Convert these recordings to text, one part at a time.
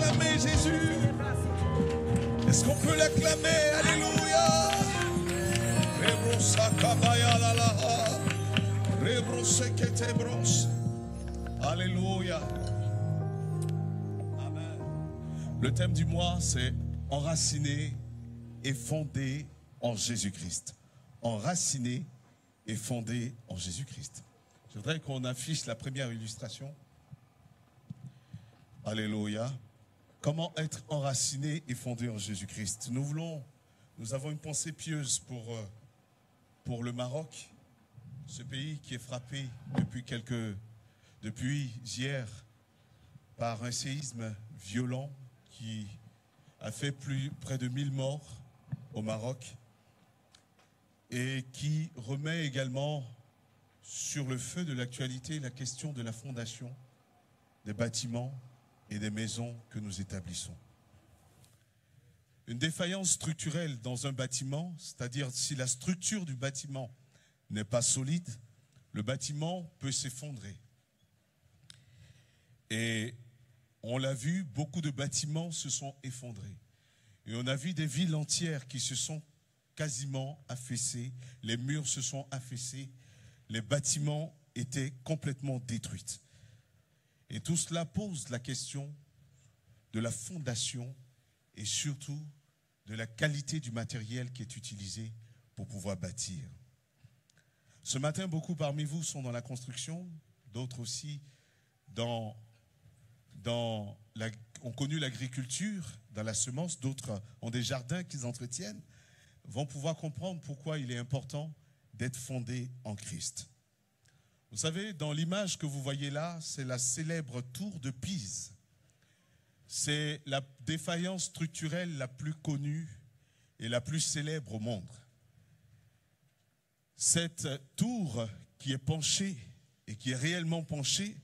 l'acclamer, Jésus? Est-ce qu'on peut l'acclamer? Alléluia. Alléluia. Amen. Le thème du mois, c'est enraciné et fondé en Jésus-Christ. Enraciné et fondé en Jésus-Christ. Je voudrais qu'on affiche la première illustration. Alléluia. Comment être enraciné et fondé en Jésus-Christ. Nous avons une pensée pieuse pour le Maroc, ce pays qui est frappé depuis hier par un séisme violent qui a fait près de 1000 morts au Maroc et qui remet également sur le feu de l'actualité la question de la fondation des bâtiments et des maisons que nous établissons. Une défaillance structurelle dans un bâtiment, c'est-à-dire si la structure du bâtiment n'est pas solide, le bâtiment peut s'effondrer. Et on l'a vu, beaucoup de bâtiments se sont effondrés. Et on a vu des villes entières qui se sont quasiment affaissées, les murs se sont affaissés, les bâtiments étaient complètement détruits. Et tout cela pose la question de la fondation et surtout de la qualité du matériel qui est utilisé pour pouvoir bâtir. Ce matin, beaucoup parmi vous sont dans la construction, d'autres aussi ont connu l'agriculture, dans la semence, d'autres ont des jardins qu'ils entretiennent, vont pouvoir comprendre pourquoi il est important d'être fondé en Christ. Vous savez, dans l'image que vous voyez là, c'est la célèbre tour de Pise. C'est la défaillance structurelle la plus connue et la plus célèbre au monde. Cette tour qui est penchée et qui est réellement penchée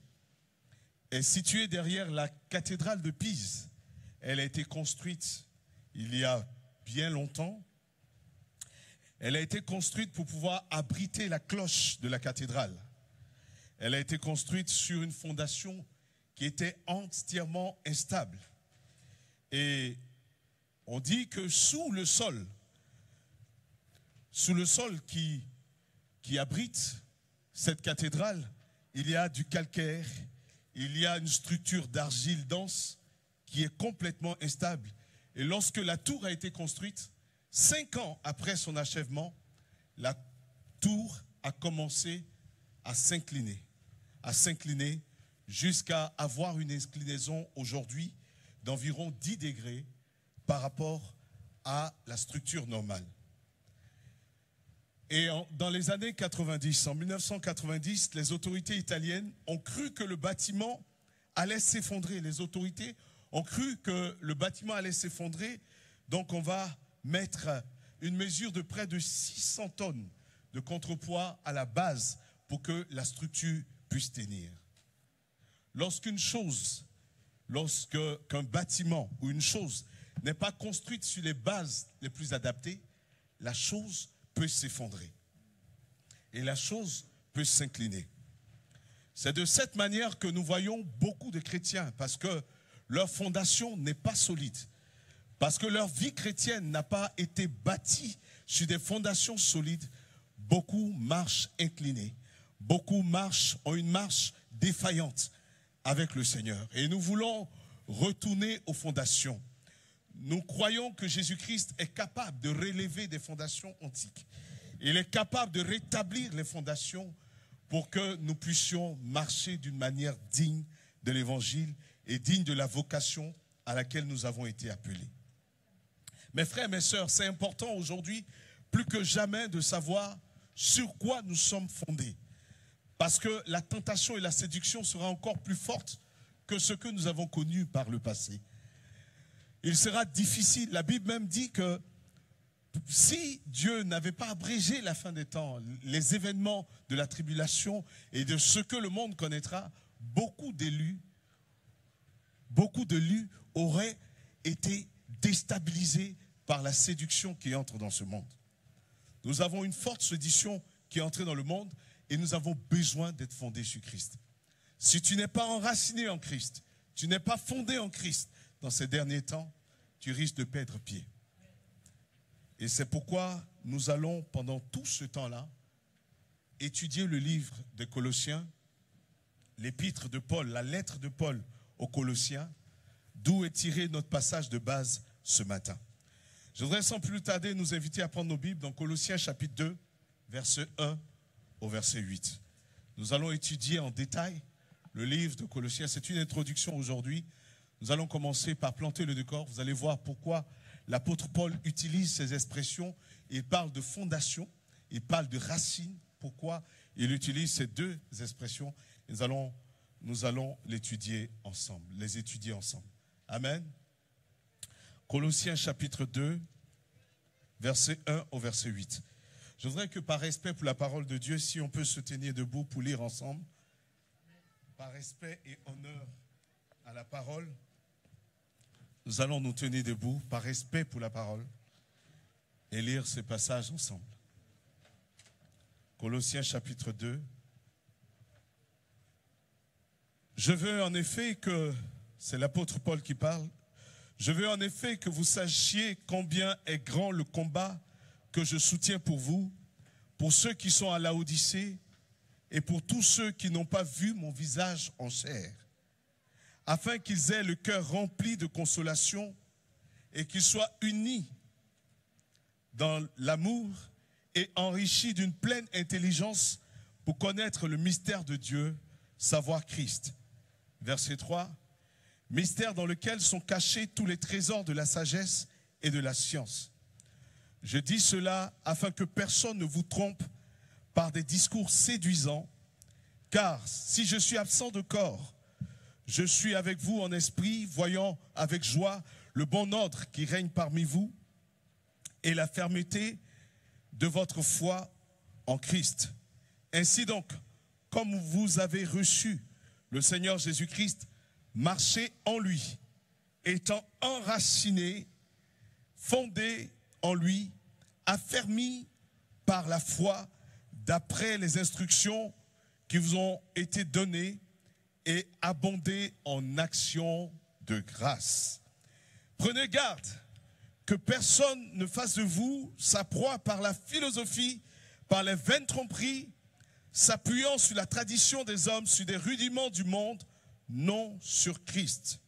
est située derrière la cathédrale de Pise. Elle a été construite il y a bien longtemps. Elle a été construite pour pouvoir abriter la cloche de la cathédrale. Elle a été construite sur une fondation qui était entièrement instable. Et on dit que sous le sol qui abrite cette cathédrale, il y a du calcaire, il y a une structure d'argile dense qui est complètement instable. Et lorsque la tour a été construite, 5 ans après son achèvement, la tour a commencé à s'incliner jusqu'à avoir une inclinaison aujourd'hui d'environ 10 degrés par rapport à la structure normale. Et dans les années 90, en 1990, les autorités italiennes ont cru que le bâtiment allait s'effondrer. Les autorités ont cru que le bâtiment allait s'effondrer, donc on va mettre une mesure de près de 600 tonnes de contrepoids à la base pour que la structure puisse tenir. Lorsqu'un bâtiment ou une chose n'est pas construite sur les bases les plus adaptées, la chose peut s'effondrer et la chose peut s'incliner. C'est de cette manière que nous voyons beaucoup de chrétiens, parce que leur fondation n'est pas solide, parce que leur vie chrétienne n'a pas été bâtie sur des fondations solides. Beaucoup marchent inclinés, beaucoup ont une marche défaillante avec le Seigneur. Et nous voulons retourner aux fondations. Nous croyons que Jésus-Christ est capable de relever des fondations antiques. Il est capable de rétablir les fondations pour que nous puissions marcher d'une manière digne de l'Évangile et digne de la vocation à laquelle nous avons été appelés. Mes frères, mes sœurs, c'est important aujourd'hui, plus que jamais, de savoir sur quoi nous sommes fondés. Parce que la tentation et la séduction sera encore plus forte que ce que nous avons connu par le passé. Il sera difficile, la Bible même dit que si Dieu n'avait pas abrégé la fin des temps, les événements de la tribulation et de ce que le monde connaîtra, beaucoup d'élus auraient été déstabilisés par la séduction qui entre dans ce monde. Nous avons une forte séduction qui est entrée dans le monde et nous avons besoin d'être fondés sur Christ. Si tu n'es pas enraciné en Christ, tu n'es pas fondé en Christ, dans ces derniers temps, tu risques de perdre pied. Et c'est pourquoi nous allons, pendant tout ce temps-là, étudier le livre des Colossiens, l'épître de Paul, la lettre de Paul aux Colossiens, d'où est tiré notre passage de base ce matin. Je voudrais sans plus tarder nous inviter à prendre nos Bibles dans Colossiens chapitre 2, verset 1 au verset 8. Nous allons étudier en détail le livre de Colossiens. C'est une introduction aujourd'hui. Nous allons commencer par planter le décor. Vous allez voir pourquoi l'apôtre Paul utilise ces expressions. Il parle de fondation, il parle de racine. Pourquoi il utilise ces deux expressions? Nous allons l'étudier ensemble, les étudier ensemble. Amen. Colossiens chapitre 2, verset 1 au verset 8. Je voudrais que par respect pour la parole de Dieu, si on peut se tenir debout pour lire ensemble, par respect et honneur à la parole, nous allons nous tenir debout, par respect pour la parole, et lire ces passages ensemble. Colossiens chapitre 2. Je veux en effet que, c'est l'apôtre Paul qui parle, je veux en effet que vous sachiez combien est grand le combat que je soutiens pour vous, pour ceux qui sont à Laodicée et pour tous ceux qui n'ont pas vu mon visage en chair, afin qu'ils aient le cœur rempli de consolation et qu'ils soient unis dans l'amour et enrichis d'une pleine intelligence pour connaître le mystère de Dieu, savoir Christ. Verset 3, mystère dans lequel sont cachés tous les trésors de la sagesse et de la science. Je dis cela afin que personne ne vous trompe par des discours séduisants, car si je suis absent de corps, je suis avec vous en esprit, voyant avec joie le bon ordre qui règne parmi vous et la fermeté de votre foi en Christ. Ainsi donc, comme vous avez reçu le Seigneur Jésus-Christ, marchez en lui, étant enracinés, fondés en lui, affermis par la foi, d'après les instructions qui vous ont été données, et abondez en actions de grâce. Prenez garde que personne ne fasse de vous sa proie par la philosophie, par les vaines tromperies, s'appuyant sur la tradition des hommes, sur des rudiments du monde, non sur Christ.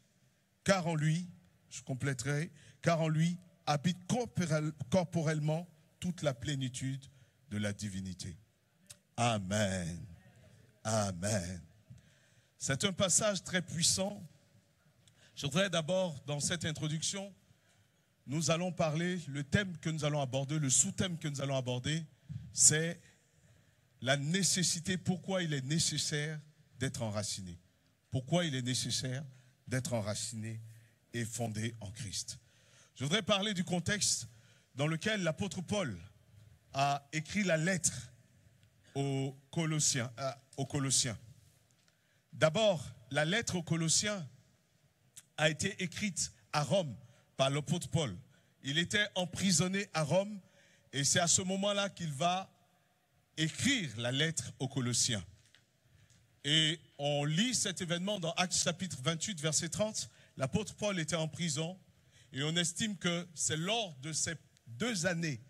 Car en lui, je compléterai, car en lui habite corporellement toute la plénitude de la divinité. Amen. Amen. C'est un passage très puissant. Je voudrais d'abord, dans cette introduction, nous allons parler, le thème que nous allons aborder, le sous-thème que nous allons aborder, c'est la nécessité, pourquoi il est nécessaire d'être enraciné. Pourquoi il est nécessaire d'être enraciné et fondé en Christ. Je voudrais parler du contexte dans lequel l'apôtre Paul a écrit la lettre aux Colossiens. D'abord, la lettre aux Colossiens a été écrite à Rome par l'apôtre Paul. Il était emprisonné à Rome et c'est à ce moment-là qu'il va écrire la lettre aux Colossiens. Et on lit cet événement dans Actes chapitre 28, verset 30. L'apôtre Paul était en prison et on estime que c'est lors de ces 2 années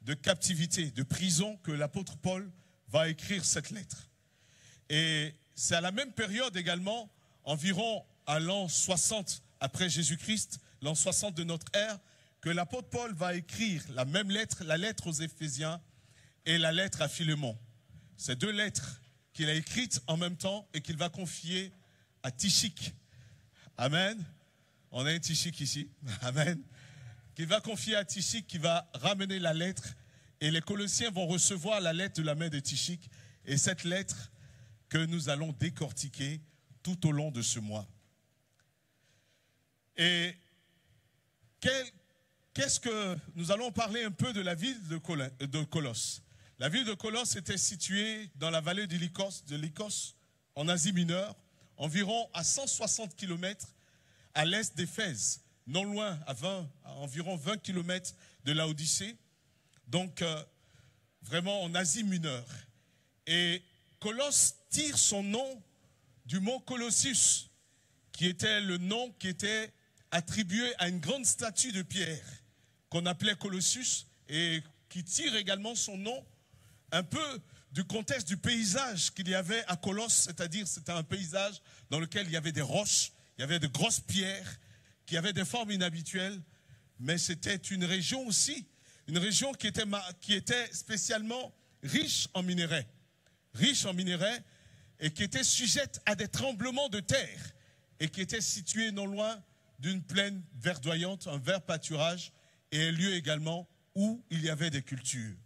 de captivité, de prison, que l'apôtre Paul va écrire cette lettre. Et c'est à la même période également, environ à l'an 60 après Jésus-Christ, l'an 60 de notre ère, que l'apôtre Paul va écrire la même lettre, la lettre aux Éphésiens et la lettre à Philémon. Ces 2 lettres qu'il a écrites en même temps et qu'il va confier à Tychik. Amen. On a un Tychik ici. Amen. Qu'il va confier à Tychik, qui va ramener la lettre. Et les Colossiens vont recevoir la lettre de la main de Tychik. Et cette lettre que nous allons décortiquer tout au long de ce mois. Et qu'est-ce que nous allons parler un peu de la ville de Colosse. La ville de Colosse était située dans la vallée de Lycos, en Asie mineure, environ à 160 km à l'est d'Éphèse, non loin, à environ 20 km de Laodicée, donc vraiment en Asie mineure. Et Colosse tire son nom du mont Colossus, qui était le nom qui était attribué à une grande statue de pierre qu'on appelait Colossus et qui tire également son nom un peu du contexte du paysage qu'il y avait à Colosse, c'est-à-dire c'était un paysage dans lequel il y avait des roches, il y avait de grosses pierres, qui avaient des formes inhabituelles, mais c'était une région aussi, une région qui était spécialement riche en minerais et qui était sujette à des tremblements de terre et qui était située non loin d'une plaine verdoyante, un vert pâturage et un lieu également où il y avait des cultures.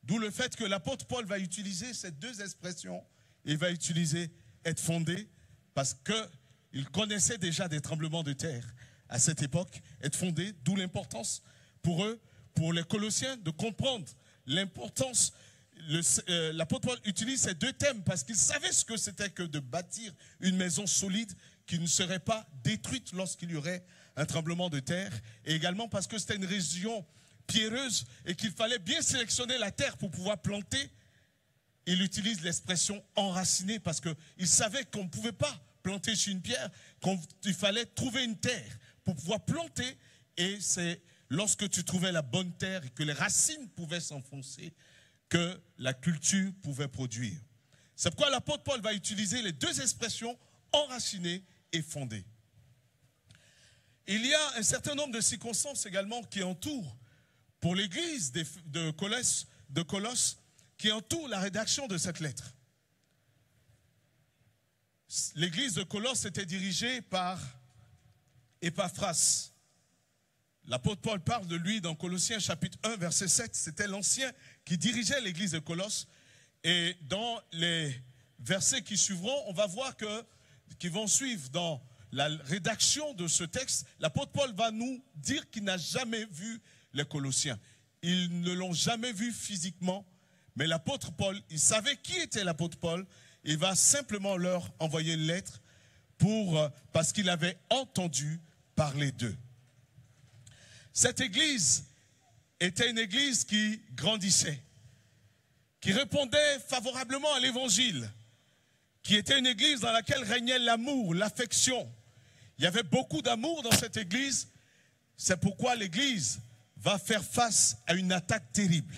D'où le fait que l'apôtre Paul va utiliser ces deux expressions. Il va utiliser être fondé parce qu'il connaissait déjà des tremblements de terre à cette époque, être fondé, d'où l'importance pour eux, pour les Colossiens, de comprendre l'importance. L'apôtre Paul utilise ces deux thèmes parce qu'il savait ce que c'était que de bâtir une maison solide qui ne serait pas détruite lorsqu'il y aurait un tremblement de terre, et également parce que c'était une région pierreuse et qu'il fallait bien sélectionner la terre pour pouvoir planter. Il utilise l'expression enraciner parce qu'il savait qu'on ne pouvait pas planter sur une pierre, qu'il fallait trouver une terre pour pouvoir planter, et c'est lorsque tu trouvais la bonne terre et que les racines pouvaient s'enfoncer que la culture pouvait produire. C'est pourquoi l'apôtre Paul va utiliser les deux expressions enraciner et fonder. Il y a un certain nombre de circonstances également qui entourent pour l'église de Colosse, qui entoure la rédaction de cette lettre. L'église de Colosse était dirigée par Épaphras. L'apôtre Paul parle de lui dans Colossiens chapitre 1, verset 7. C'était l'ancien qui dirigeait l'église de Colosse. Et dans les versets qui suivront, on va voir qui vont suivre dans la rédaction de ce texte, l'apôtre Paul va nous dire qu'il n'a jamais vu les Colossiens. Ils ne l'ont jamais vu physiquement, mais l'apôtre Paul, il savait qui était l'apôtre Paul. Il va simplement leur envoyer une lettre parce qu'il avait entendu parler d'eux. Cette église était une église qui grandissait, qui répondait favorablement à l'évangile, qui était une église dans laquelle régnait l'amour, l'affection. Il y avait beaucoup d'amour dans cette église. C'est pourquoi l'église va faire face à une attaque terrible.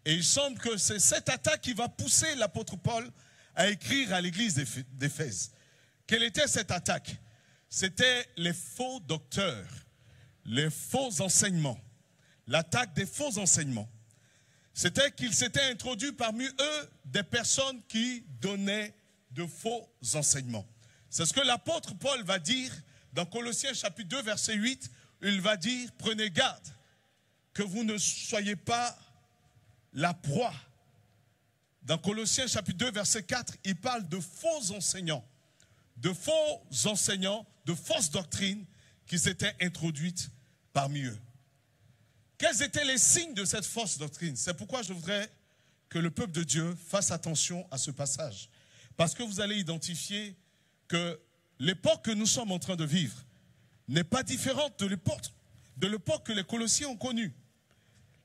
Et il semble que c'est cette attaque qui va pousser l'apôtre Paul à écrire à l'église d'Éphèse. Quelle était cette attaque? C'était les faux docteurs, les faux enseignements, l'attaque des faux enseignements. C'était qu'il s'était introduit parmi eux des personnes qui donnaient de faux enseignements. C'est ce que l'apôtre Paul va dire dans Colossiens chapitre 2, verset 8. Il va dire, prenez garde que vous ne soyez pas la proie. Dans Colossiens chapitre 2, verset 4, il parle de faux enseignants, de fausses doctrines qui s'étaient introduites parmi eux. Quels étaient les signes de cette fausse doctrine? C'est pourquoi je voudrais que le peuple de Dieu fasse attention à ce passage. Parce que vous allez identifier que l'époque que nous sommes en train de vivre n'est pas différente de l'époque que les Colossiens ont connue.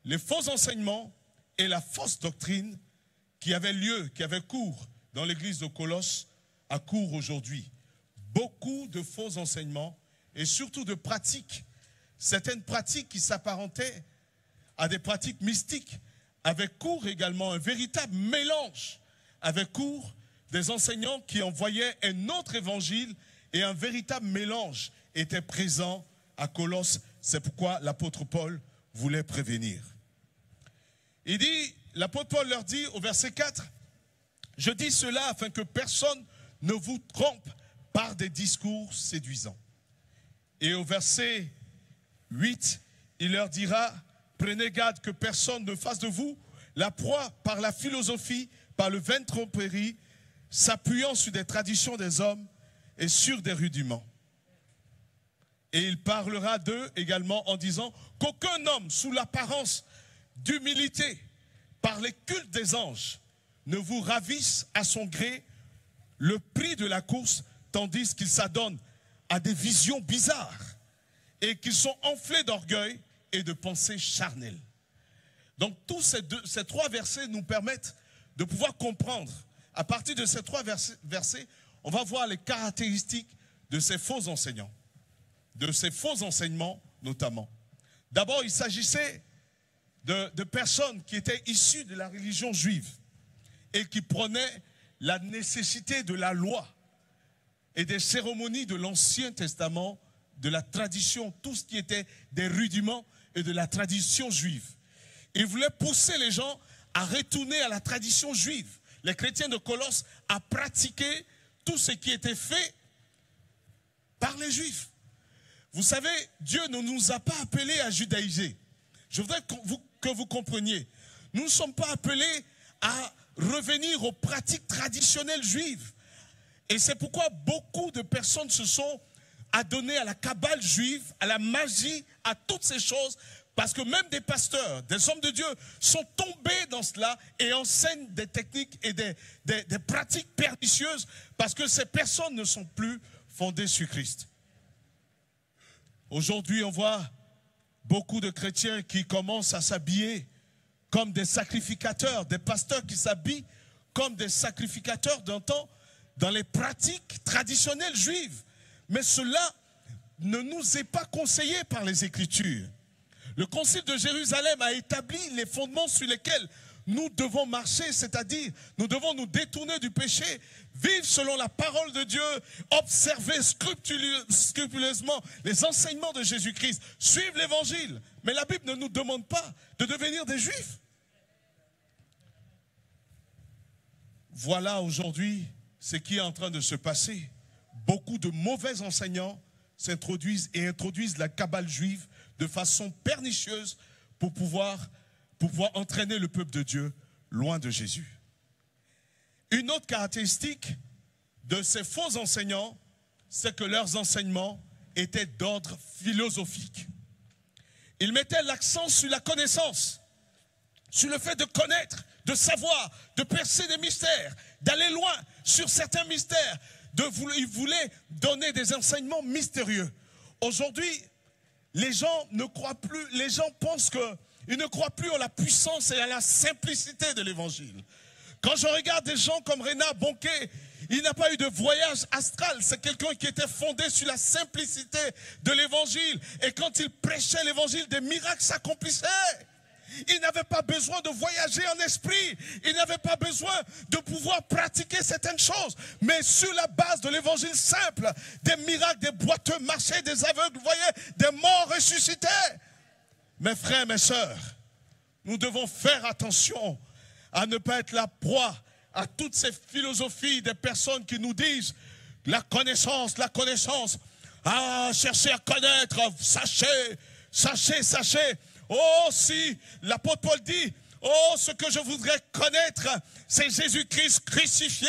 Les faux enseignements et la fausse doctrine qui avaient lieu, qui avaient cours dans l'église de Colosse, a cours aujourd'hui. Beaucoup de faux enseignements et surtout de pratiques, certaines pratiques qui s'apparentaient à des pratiques mystiques, avec cours également un véritable mélange, avec cours des enseignants qui envoyaient un autre évangile, et un véritable mélange était présent à Colosse. C'est pourquoi l'apôtre Paul voulait prévenir. Il dit, l'apôtre Paul leur dit au verset 4, « Je dis cela afin que personne ne vous trompe par des discours séduisants. » Et au verset 8, il leur dira, « Prenez garde que personne ne fasse de vous la proie par la philosophie, par le vain tromperie, s'appuyant sur des traditions des hommes et sur des rudiments. » Et il parlera d'eux également en disant qu'aucun homme sous l'apparence d'humilité par les cultes des anges ne vous ravisse à son gré le prix de la course, tandis qu'ils s'adonnent à des visions bizarres et qu'ils sont enflés d'orgueil et de pensées charnelles. Donc tous ces trois versets nous permettent de pouvoir comprendre. À partir de ces trois versets, on va voir les caractéristiques de ces faux enseignants. de ces faux enseignements notamment. D'abord, il s'agissait de personnes qui étaient issues de la religion juive et qui prenaient la nécessité de la loi et des cérémonies de l'Ancien Testament, de la tradition, tout ce qui était des rudiments et de la tradition juive. Ils voulaient pousser les gens à retourner à la tradition juive. Les chrétiens de Colosse à pratiquer tout ce qui était fait par les juifs. Vous savez, Dieu ne nous a pas appelés à judaïser. Je voudrais que vous compreniez. Nous ne sommes pas appelés à revenir aux pratiques traditionnelles juives. Et c'est pourquoi beaucoup de personnes se sont adonnées à la cabale juive, à la magie, à toutes ces choses, parce que même des pasteurs, des hommes de Dieu sont tombés dans cela et enseignent des techniques et des pratiques pernicieuses parce que ces personnes ne sont plus fondées sur Christ. Aujourd'hui, on voit beaucoup de chrétiens qui commencent à s'habiller comme des sacrificateurs, des pasteurs qui s'habillent comme des sacrificateurs d'un temps dans les pratiques traditionnelles juives. Mais cela ne nous est pas conseillé par les Écritures. Le Concile de Jérusalem a établi les fondements sur lesquels nous devons marcher, c'est-à-dire nous devons nous détourner du péché, vivre selon la parole de Dieu, observer scrupuleusement les enseignements de Jésus-Christ, suivre l'évangile. Mais la Bible ne nous demande pas de devenir des Juifs. Voilà aujourd'hui ce qui est en train de se passer. Beaucoup de mauvais enseignants s'introduisent et introduisent la cabale juive de façon pernicieuse pour pouvoir entraîner le peuple de Dieu loin de Jésus. Une autre caractéristique de ces faux enseignants, c'est que leurs enseignements étaient d'ordre philosophique. Ils mettaient l'accent sur la connaissance, sur le fait de connaître, de savoir, de percer des mystères, d'aller loin sur certains mystères. Ils voulaient donner des enseignements mystérieux. Aujourd'hui, les gens ne croient plus, les gens pensent qu'ils ne croient plus en la puissance et à la simplicité de l'évangile. Quand je regarde des gens comme Reinhard Bonnke, il n'a pas eu de voyage astral. C'est quelqu'un qui était fondé sur la simplicité de l'évangile. Et quand il prêchait l'évangile, des miracles s'accomplissaient. Il n'avait pas besoin de voyager en esprit. Il n'avait pas besoin de pouvoir pratiquer certaines choses. Mais sur la base de l'évangile simple, des miracles, des boiteux marchaient, des aveugles voyaient, des morts ressuscitaient. Mes frères, mes sœurs, nous devons faire attention à ne pas être la proie à toutes ces philosophies des personnes qui nous disent la connaissance, la connaissance. Ah, cherchez à connaître, sachez, sachez, sachez. Oh, si l'apôtre Paul dit, oh, ce que je voudrais connaître, c'est Jésus-Christ crucifié,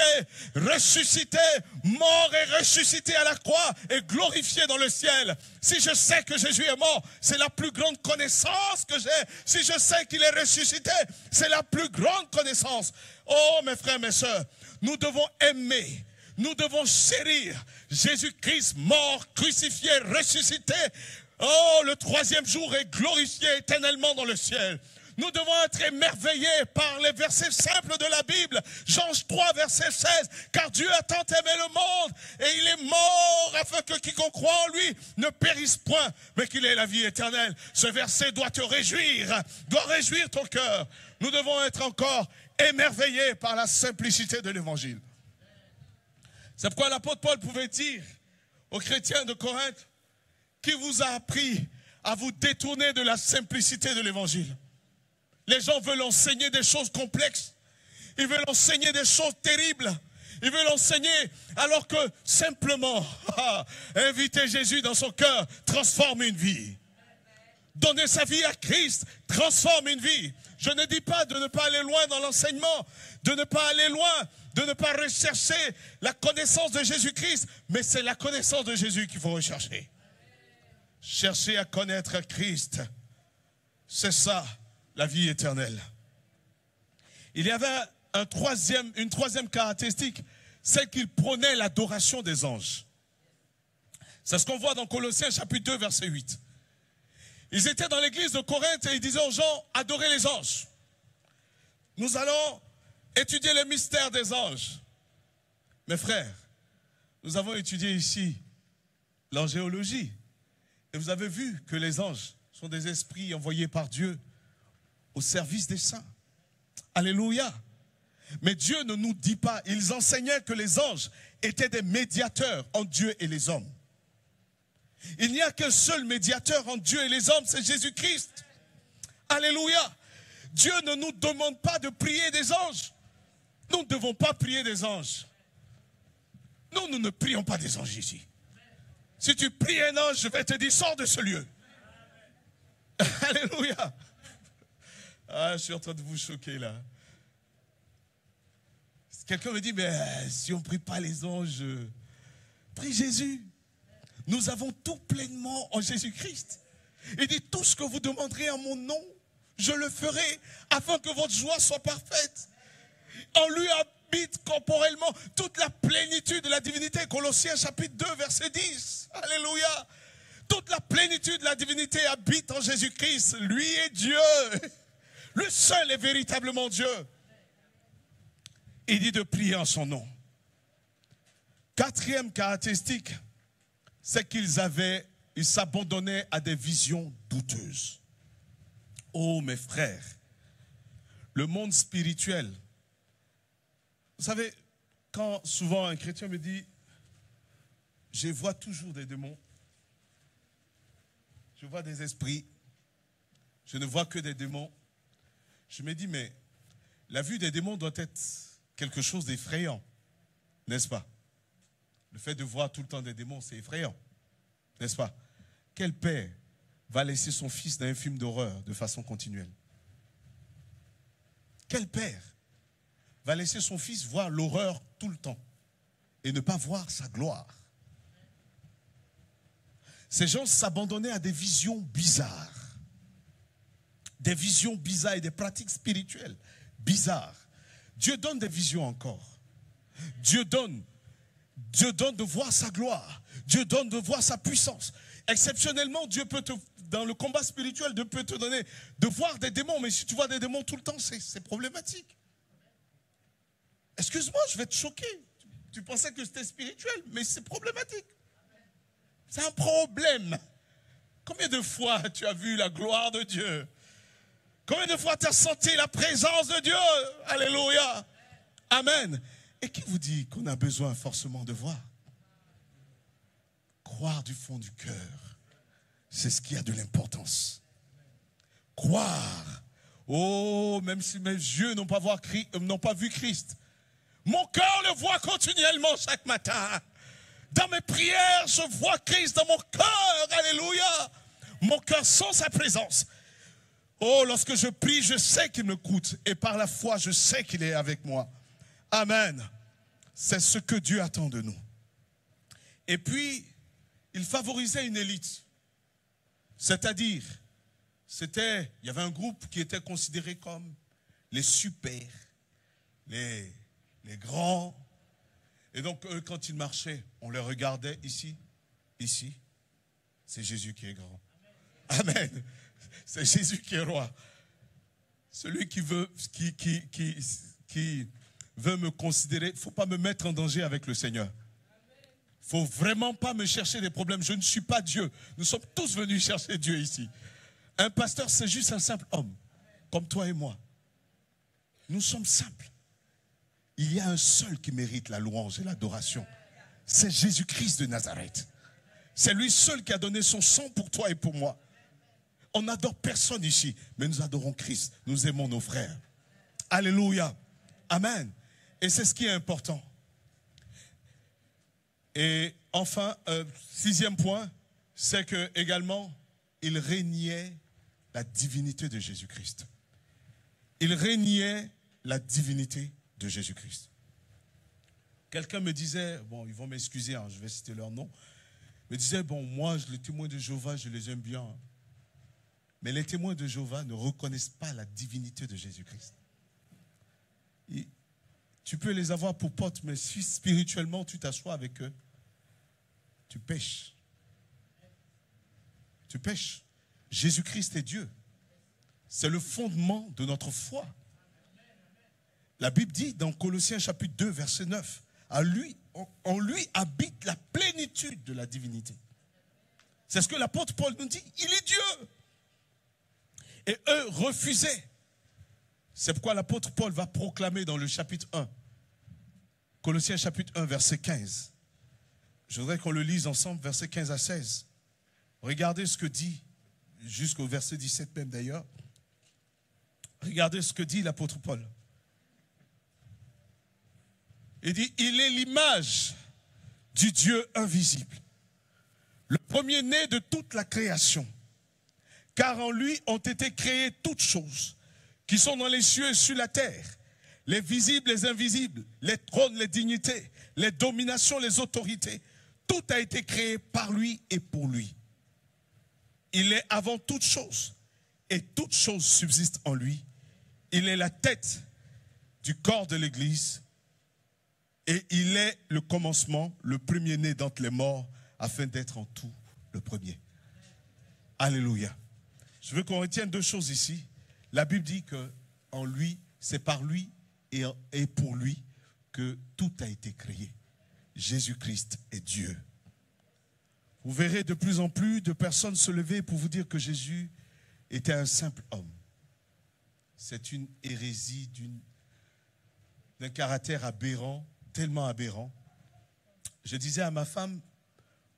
ressuscité, mort et ressuscité à la croix et glorifié dans le ciel. Si je sais que Jésus est mort, c'est la plus grande connaissance que j'ai. Si je sais qu'il est ressuscité, c'est la plus grande connaissance. Oh, mes frères, mes sœurs, nous devons aimer, nous devons chérir Jésus-Christ mort, crucifié, ressuscité. Oh, le troisième jour est glorifié éternellement dans le ciel. Nous devons être émerveillés par les versets simples de la Bible. Jean 3, verset 16. Car Dieu a tant aimé le monde et il est mort afin que quiconque croit en lui ne périsse point, mais qu'il ait la vie éternelle. Ce verset doit te réjouir, doit réjouir ton cœur. Nous devons être encore émerveillés par la simplicité de l'évangile. C'est pourquoi l'apôtre Paul pouvait dire aux chrétiens de Corinthe, qui vous a appris à vous détourner de la simplicité de l'évangile. Les gens veulent enseigner des choses complexes. Ils veulent enseigner des choses terribles. Ils veulent enseigner alors que simplement, inviter Jésus dans son cœur transforme une vie. Donner sa vie à Christ transforme une vie. Je ne dis pas de ne pas aller loin dans l'enseignement, de ne pas aller loin, de ne pas rechercher la connaissance de Jésus-Christ, mais c'est la connaissance de Jésus qu'il faut rechercher. Chercher à connaître Christ, c'est ça, la vie éternelle. Il y avait une troisième caractéristique, celle qu'il prônait l'adoration des anges. C'est ce qu'on voit dans Colossiens chapitre 2, verset 8. Ils étaient dans l'église de Corinthe et ils disaient aux gens, adorez les anges. Nous allons étudier le mystère des anges. Mes frères, nous avons étudié ici l'angéologie. Et vous avez vu que les anges sont des esprits envoyés par Dieu au service des saints. Alléluia. Mais Dieu ne nous dit pas, ils enseignaient que les anges étaient des médiateurs entre Dieu et les hommes. Il n'y a qu'un seul médiateur entre Dieu et les hommes, c'est Jésus-Christ. Alléluia. Dieu ne nous demande pas de prier des anges. Nous ne devons pas prier des anges. Nous ne prions pas des anges ici. Si tu pries un ange, je vais te dire, sors de ce lieu. Alléluia. Ah, je suis en train de vous choquer là. Quelqu'un me dit, mais si on ne prie pas les anges, prie Jésus. Nous avons tout pleinement en Jésus-Christ. Il dit, tout ce que vous demanderez en mon nom, je le ferai, afin que votre joie soit parfaite. En lui habite corporellement toute la plénitude de la divinité. Colossiens chapitre 2, verset 10. Alléluia. Toute la plénitude de la divinité habite en Jésus-Christ. Lui est Dieu. Le seul est véritablement Dieu. Il dit de prier en son nom. Quatrième caractéristique, c'est qu'ils s'abandonnaient à des visions douteuses. Oh mes frères, le monde spirituel. Vous savez, quand souvent un chrétien me dit, je vois toujours des démons, je vois des esprits, je ne vois que des démons. Je me dis, mais la vue des démons doit être quelque chose d'effrayant, n'est-ce pas? Le fait de voir tout le temps des démons, c'est effrayant, n'est-ce pas? Quel père va laisser son fils dans un film d'horreur de façon continuelle? Quel père va laisser son fils voir l'horreur tout le temps et ne pas voir sa gloire? Ces gens s'abandonnaient à des visions bizarres. Des visions bizarres et des pratiques spirituelles bizarres. Dieu donne des visions encore. Dieu donne de voir sa gloire. Dieu donne de voir sa puissance. Exceptionnellement, Dieu peut dans le combat spirituel, Dieu peut te donner de voir des démons. Mais si tu vois des démons tout le temps, c'est problématique. Excuse-moi, je vais te choquer. Tu pensais que c'était spirituel, mais c'est problématique. C'est un problème. Combien de fois tu as vu la gloire de Dieu? Combien de fois tu as senti la présence de Dieu? Alléluia. Amen. Et qui vous dit qu'on a besoin forcément de voir? Croire du fond du cœur, c'est ce qui a de l'importance. Croire. Oh, même si mes yeux n'ont pas vu Christ, mon cœur le voit continuellement chaque matin. Dans mes prières, je vois Christ dans mon cœur. Alléluia. Mon cœur sent sa présence. Oh, lorsque je prie, je sais qu'il m'écoute. Et par la foi, je sais qu'il est avec moi. Amen. C'est ce que Dieu attend de nous. Et puis, il favorisait une élite. C'est-à-dire, il y avait un groupe qui était considéré comme les super, les grands. Et donc, eux, quand ils marchaient, on les regardait ici. C'est Jésus qui est grand. Amen. C'est Jésus qui est roi. Celui qui veut me considérer, il ne faut pas me mettre en danger avec le Seigneur. Il ne faut vraiment pas me chercher des problèmes. Je ne suis pas Dieu. Nous sommes tous venus chercher Dieu ici. Un pasteur, c'est juste un simple homme, comme toi et moi. Nous sommes simples. Il y a un seul qui mérite la louange et l'adoration. C'est Jésus-Christ de Nazareth. C'est lui seul qui a donné son sang pour toi et pour moi. On n'adore personne ici, mais nous adorons Christ. Nous aimons nos frères. Alléluia. Amen. Et c'est ce qui est important. Et enfin, sixième point, c'est que également, il régnait la divinité de Jésus-Christ. Il régnait la divinité de Jésus-Christ. Quelqu'un me disait, bon, ils vont m'excuser, hein, je vais citer leur nom, me disait, bon, moi, les témoins de Jéhovah, je les aime bien. Mais les témoins de Jéhovah ne reconnaissent pas la divinité de Jésus-Christ. Tu peux les avoir pour potes, mais si spirituellement tu t'assois avec eux, tu pêches. Tu pêches. Jésus-Christ est Dieu. C'est le fondement de notre foi. La Bible dit dans Colossiens chapitre 2, verset 9, en lui habite la plénitude de la divinité. C'est ce que l'apôtre Paul nous dit. Il est Dieu. Et eux refusaient. C'est pourquoi l'apôtre Paul va proclamer dans le chapitre 1, Colossiens chapitre 1, verset 15. Je voudrais qu'on le lise ensemble, verset 15 à 16. Regardez ce que dit, jusqu'au verset 17 même d'ailleurs. Regardez ce que dit l'apôtre Paul. Il dit, il est l'image du Dieu invisible, le premier-né de toute la création. Car en lui ont été créées toutes choses qui sont dans les cieux et sur la terre, les visibles, les invisibles, les trônes, les dignités, les dominations, les autorités. Tout a été créé par lui et pour lui. Il est avant toute chose et toute chose subsiste en lui. Il est la tête du corps de l'Église et il est le commencement, le premier-né d'entre les morts, afin d'être en tout le premier. Alléluia. Je veux qu'on retienne deux choses ici. La Bible dit qu'en lui, c'est par lui et pour lui que tout a été créé. Jésus-Christ est Dieu. Vous verrez de plus en plus de personnes se lever pour vous dire que Jésus était un simple homme. C'est une hérésie d'un caractère aberrant, tellement aberrant. Je disais à ma femme,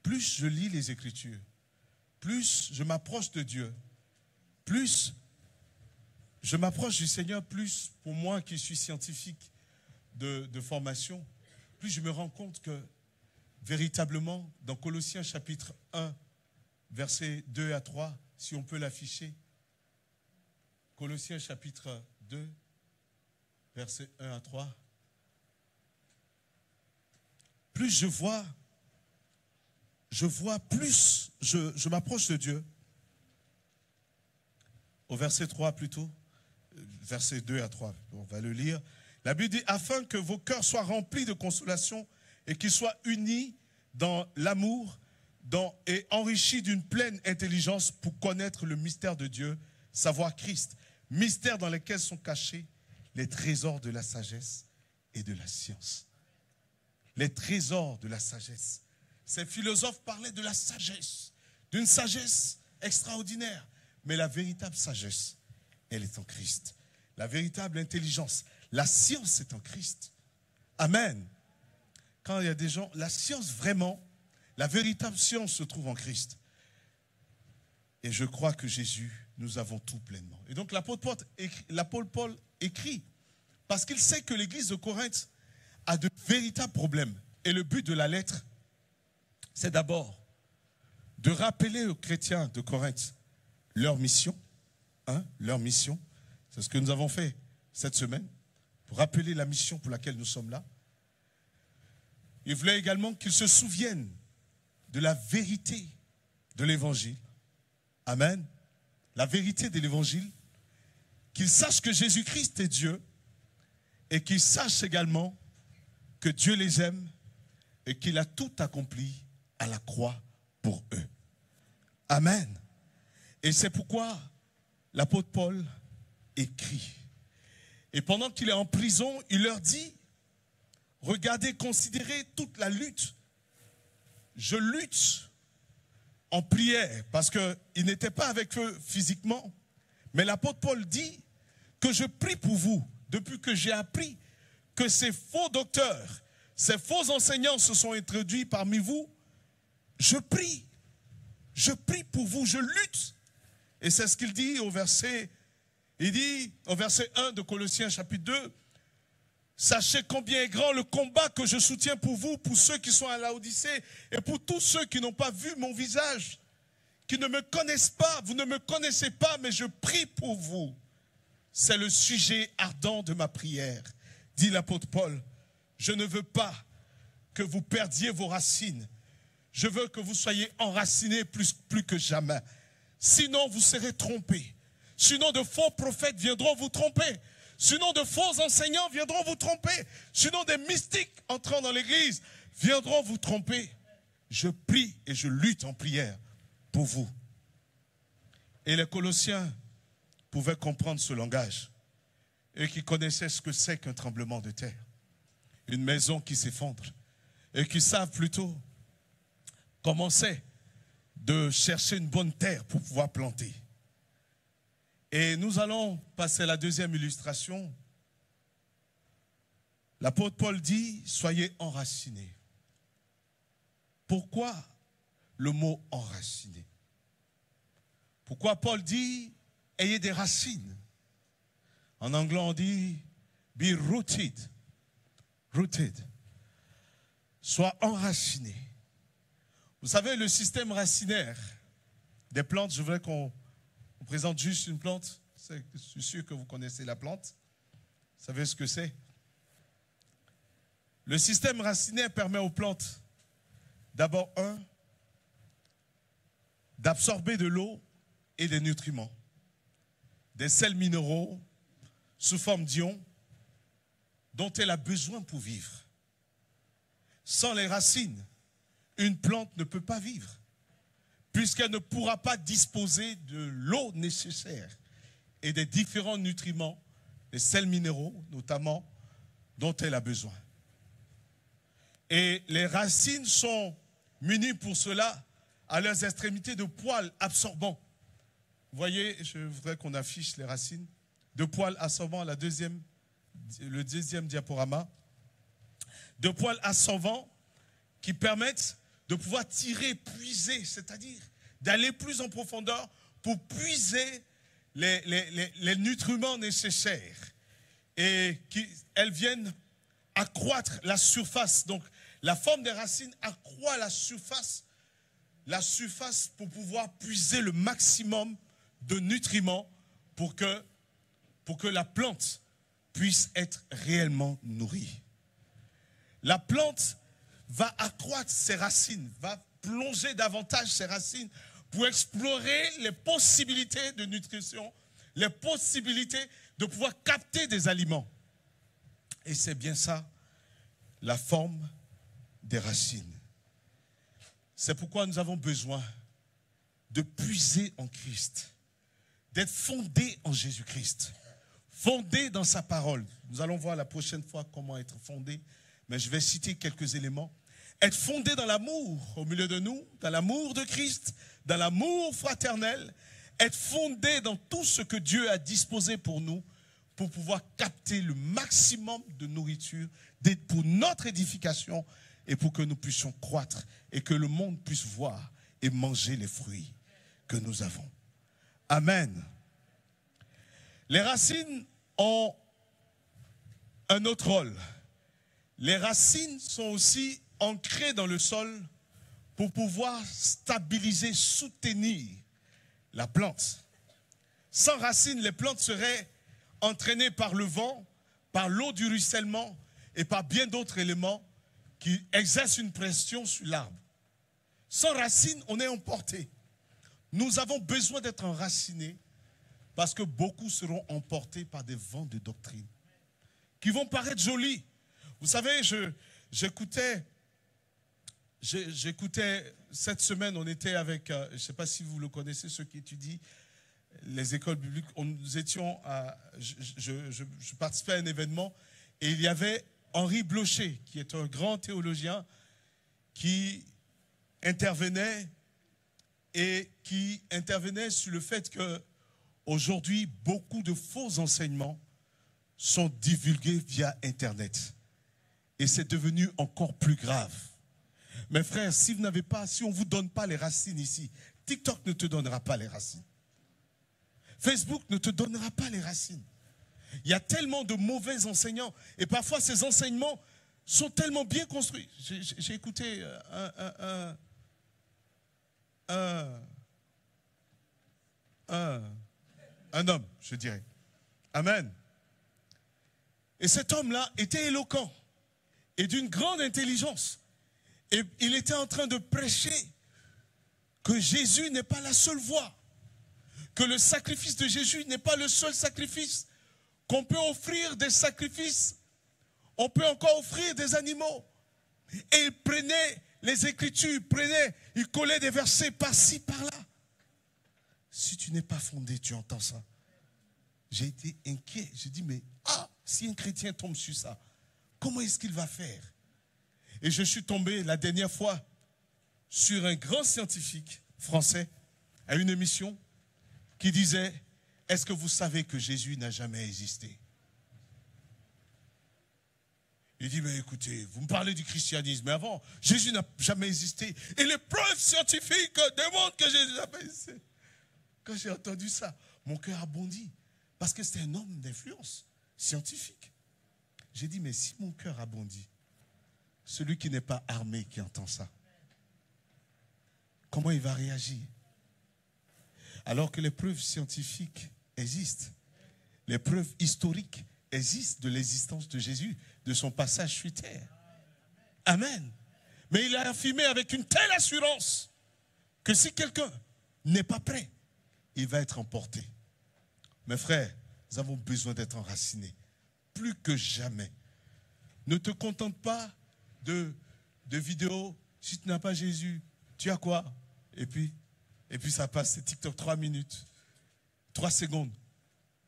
plus je lis les Écritures, plus je m'approche de Dieu, plus je m'approche du Seigneur, plus pour moi qui suis scientifique de formation, plus je me rends compte que véritablement, dans Colossiens chapitre 1, versets 2 à 3, si on peut l'afficher, Colossiens chapitre 2, versets 1 à 3, plus je plus je m'approche de Dieu. Au verset 3 plutôt, verset 2 à 3, on va le lire. La Bible dit, afin que vos cœurs soient remplis de consolation et qu'ils soient unis dans l'amour et enrichis d'une pleine intelligence pour connaître le mystère de Dieu, savoir Christ, mystère dans lequel sont cachés les trésors de la sagesse et de la science. Les trésors de la sagesse. Ces philosophes parlaient de la sagesse, d'une sagesse extraordinaire. Mais la véritable sagesse, elle est en Christ. La véritable intelligence, la science est en Christ. Amen. Quand il y a des gens, la science vraiment, la véritable science se trouve en Christ. Et je crois que Jésus, nous avons tout pleinement. Et donc l'apôtre Paul écrit, parce qu'il sait que l'église de Corinthe a de véritables problèmes. Et le but de la lettre, c'est d'abord de rappeler aux chrétiens de Corinthe leur mission, leur mission. C'est ce que nous avons fait cette semaine, pour rappeler la mission pour laquelle nous sommes là. Il voulait également qu'ils se souviennent de la vérité de l'évangile. Amen. La vérité de l'évangile. Qu'ils sachent que Jésus-Christ est Dieu et qu'ils sachent également que Dieu les aime et qu'il a tout accompli à la croix pour eux. Amen. Et c'est pourquoi l'apôtre Paul écrit. Et pendant qu'il est en prison, il leur dit, regardez, considérez toute la lutte. Je lutte en prière, parce qu'il n'était pas avec eux physiquement. Mais l'apôtre Paul dit que je prie pour vous, depuis que j'ai appris que ces faux docteurs, ces faux enseignants se sont introduits parmi vous. Je prie pour vous, je lutte. Et c'est ce qu'il dit au verset, il dit au verset 1 de Colossiens chapitre 2, sachez combien est grand le combat que je soutiens pour vous, pour ceux qui sont à Laodicée et pour tous ceux qui n'ont pas vu mon visage, qui ne me connaissent pas, vous ne me connaissez pas, mais je prie pour vous. C'est le sujet ardent de ma prière, dit l'apôtre Paul. Je ne veux pas que vous perdiez vos racines. Je veux que vous soyez enracinés plus que jamais. Sinon, vous serez trompés. Sinon, de faux prophètes viendront vous tromper. Sinon, de faux enseignants viendront vous tromper. Sinon, des mystiques entrant dans l'église viendront vous tromper. Je prie et je lutte en prière pour vous. Et les Colossiens pouvaient comprendre ce langage. Et qui connaissaient ce que c'est qu'un tremblement de terre. Une maison qui s'effondre. Et qui savent plutôt comment c'est de chercher une bonne terre pour pouvoir planter. Et nous allons passer à la deuxième illustration. L'apôtre Paul dit, soyez enracinés. Pourquoi le mot enraciné? Pourquoi Paul dit, ayez des racines? En anglais, on dit, be rooted. Rooted. Sois enraciné. Vous savez, le système racinaire des plantes, je voudrais qu'on présente juste une plante. Je suis sûr que vous connaissez la plante. Vous savez ce que c'est? Le système racinaire permet aux plantes, d'abord, d'absorber de l'eau et des nutriments, des sels minéraux sous forme d'ions dont elle a besoin pour vivre. Sans les racines, une plante ne peut pas vivre, puisqu'elle ne pourra pas disposer de l'eau nécessaire et des différents nutriments, les sels minéraux notamment, dont elle a besoin. Et les racines sont munies pour cela à leurs extrémités de poils absorbants. Vous voyez, je voudrais qu'on affiche les racines de poils absorbants, le deuxième diaporama. De poils absorbants qui permettent de pouvoir tirer, puiser, c'est-à-dire d'aller plus en profondeur pour puiser les nutriments nécessaires. Et elles viennent accroître la surface. Donc, la forme des racines accroît la surface pour pouvoir puiser le maximum de nutriments pour que la plante puisse être réellement nourrie. La plante va accroître ses racines, va plonger davantage ses racines pour explorer les possibilités de nutrition, les possibilités de pouvoir capter des aliments. Et c'est bien ça, la forme des racines. C'est pourquoi nous avons besoin de puiser en Christ, d'être fondés en Jésus-Christ, fondés dans sa parole. Nous allons voir la prochaine fois comment être fondés, mais je vais citer quelques éléments. Être fondé dans l'amour au milieu de nous, dans l'amour de Christ, dans l'amour fraternel, être fondé dans tout ce que Dieu a disposé pour nous, pour pouvoir capter le maximum de nourriture pour notre édification et pour que nous puissions croître et que le monde puisse voir et manger les fruits que nous avons. Amen. Les racines ont un autre rôle. Les racines sont aussi ancrées dans le sol pour pouvoir stabiliser, soutenir la plante. Sans racines, les plantes seraient entraînées par le vent, par l'eau du ruissellement et par bien d'autres éléments qui exercent une pression sur l'arbre. Sans racines, on est emporté. Nous avons besoin d'être enracinés parce que beaucoup seront emportés par des vents de doctrine qui vont paraître jolis. Vous savez, j'écoutais cette semaine, on était avec, je ne sais pas si vous le connaissez, ceux qui étudient les écoles bibliques, je participais à un événement et il y avait Henri Blocher, qui est un grand théologien, qui intervenait sur le fait que aujourd'hui, beaucoup de faux enseignements sont divulgués via Internet. Et c'est devenu encore plus grave. Mes frères, si on ne vous donne pas les racines ici, TikTok ne te donnera pas les racines. Facebook ne te donnera pas les racines. Il y a tellement de mauvais enseignants. Et parfois, ces enseignements sont tellement bien construits. J'ai écouté un homme, je dirais. Amen. Et cet homme-là était éloquent et d'une grande intelligence. Et il était en train de prêcher que Jésus n'est pas la seule voie, que le sacrifice de Jésus n'est pas le seul sacrifice, qu'on peut offrir des sacrifices, on peut encore offrir des animaux. Et il prenait les Écritures, il collait des versets par-ci, par-là. Si tu n'es pas fondé, tu entends ça. J'ai été inquiet. J'ai dit, mais si un chrétien tombe sur ça, comment est-ce qu'il va faire? Et je suis tombé la dernière fois sur un grand scientifique français à une émission qui disait « Est-ce que vous savez que Jésus n'a jamais existé ?» Il dit, mais écoutez, vous me parlez du christianisme, mais avant, Jésus n'a jamais existé. Et les preuves scientifiques démontrent que Jésus n'a pas existé. Quand j'ai entendu ça, mon cœur a bondi. Parce que c'était un homme d'influence scientifique. J'ai dit, mais si mon cœur a bondi, celui qui n'est pas armé qui entend ça, comment il va réagir? Alors que les preuves scientifiques existent, les preuves historiques existent de l'existence de Jésus, de son passage sur terre. Amen. Mais il a affirmé avec une telle assurance que si quelqu'un n'est pas prêt, il va être emporté. Mes frères, nous avons besoin d'être enracinés. Plus que jamais. Ne te contente pas de vidéos. Si tu n'as pas Jésus, tu as quoi? Et puis ça passe, c'est TikTok 3 minutes. 3 secondes.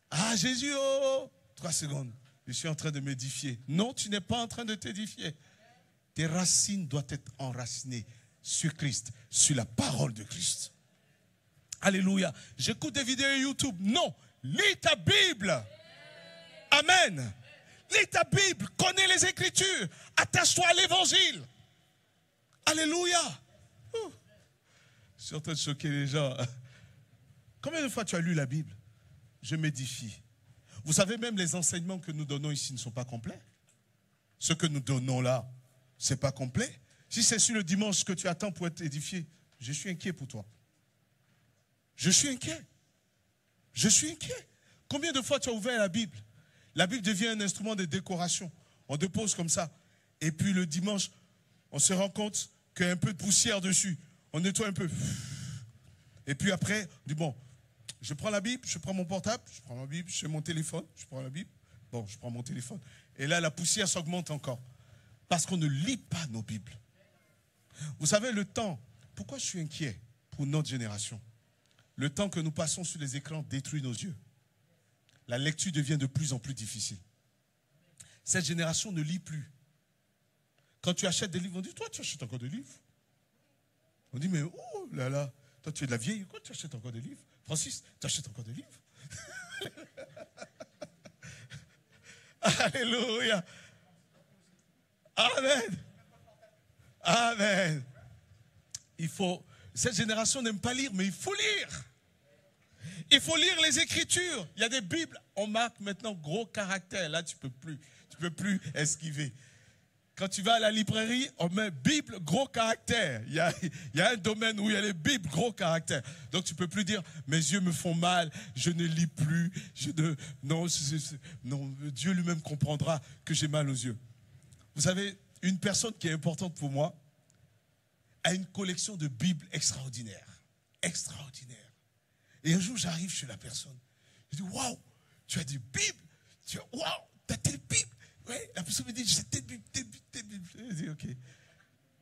Ah, Jésus, oh! 3 secondes. Je suis en train de m'édifier. Non, tu n'es pas en train de t'édifier. Tes racines doivent être enracinées sur Christ, sur la parole de Christ. Alléluia. J'écoute des vidéos YouTube. Non, lis ta Bible. Amen. Lis ta Bible, connais les Écritures, attache-toi à l'Évangile. Alléluia. Je suis en train de choquer les gens. Combien de fois tu as lu la Bible? Je m'édifie. Vous savez, même les enseignements que nous donnons ici ne sont pas complets. Ce que nous donnons là, ce n'est pas complet. Si c'est sur le dimanche que tu attends pour être édifié, je suis inquiet pour toi. Je suis inquiet. Je suis inquiet. Combien de fois tu as ouvert la Bible? La Bible devient un instrument de décoration. On dépose comme ça. Et puis le dimanche, on se rend compte qu'il y a un peu de poussière dessus. On nettoie un peu. Et puis après, on dit bon, je prends la Bible, je prends mon portable, je prends ma Bible, je fais mon téléphone, je prends la Bible. Bon, je prends mon téléphone. Et là, la poussière s'augmente encore. Parce qu'on ne lit pas nos Bibles. Vous savez, le temps, pourquoi je suis inquiet pour notre génération? Le temps que nous passons sur les écrans détruit nos yeux. La lecture devient de plus en plus difficile. Cette génération ne lit plus. Quand tu achètes des livres, on dit, toi, tu achètes encore des livres? On dit, mais oh là là, toi, tu es de la vieille, quoi, tu achètes encore des livres? Francis, tu achètes encore des livres? Alléluia. Amen. Amen. Cette génération n'aime pas lire, mais il faut lire. Il faut lire les Écritures. Il y a des Bibles, on marque maintenant gros caractère. Là, tu peux plus esquiver. Quand tu vas à la librairie, on met Bible gros caractère. Il y a un domaine où il y a les Bibles gros caractère. Donc tu ne peux plus dire mes yeux me font mal, je ne lis plus. Non, Dieu lui-même comprendra que j'ai mal aux yeux. Vous savez, une personne qui est importante pour moi a une collection de Bibles extraordinaire. Extraordinaire. Et un jour, j'arrive chez la personne. Je dis, waouh, tu as des Bibles? Waouh, tu as telle Bible? Oui, la personne me dit, j'ai telle Bible, telle Bible, telle Bible. Je dis, ok.